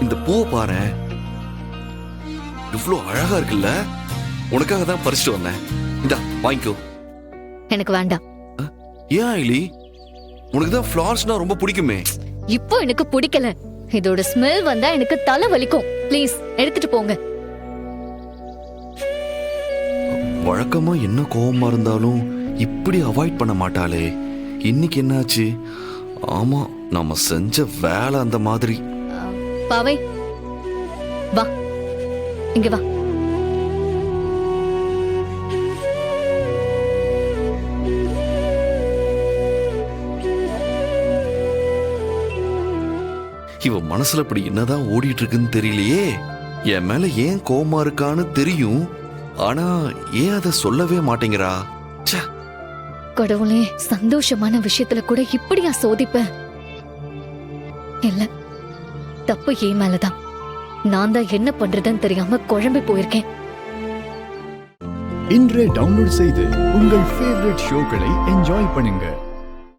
இந்த பூவை பாரு, இவ்வளவு அழகா இருக்குல்ல. உனக்காக தான் பறிச்சுட்டு வந்தேன். இந்தா வாங்கிக்கோ. எனக்கு வேண்டாம். ஏன் ஐலி, உனக்கு தான் ஃப்ளவர்ஸ்னா ரொம்ப பிடிக்குமே. இப்போ எனக்கு பிடிக்கல. இதோட ஸ்மெல் வந்தா எனக்கு தலை வலிக்கும். ப்ளீஸ் எடுத்துட்டு போங்க. வழக்கமா என்ன கோவமா இருந்தாலும் இப்படி அவாய்ட் பண்ண மாட்டாளே. இன்னைக்கு என்னாச்சு? ஆமா, நம்ம செஞ்ச வேலை அந்த மாதிரி. பாவை வா, இங்க வா. இவ மனசுல இப்படி என்னதான் ஓடிட்டு இருக்குன்னு தெரியலையே. என் மேல ஏன் கோவமா இருக்கான்னு தெரியும், ஆனா ஏன் அதை சொல்லவே மாட்டேங்கிறா? கடவுளே, சந்தோஷமான விஷயத்துல கூட இப்படியா சோதிப்ப? இல்ல, தப்பு ஏன் மேலதான். நான் தான் என்ன பண்றதுன்னு தெரியாம குழம்பி போயிருக்கேன். இன்றே டவுன்லோட் செய்து உங்கள் ஃபேவரட் ஷோக்களை என்ஜாய் பண்ணுங்க.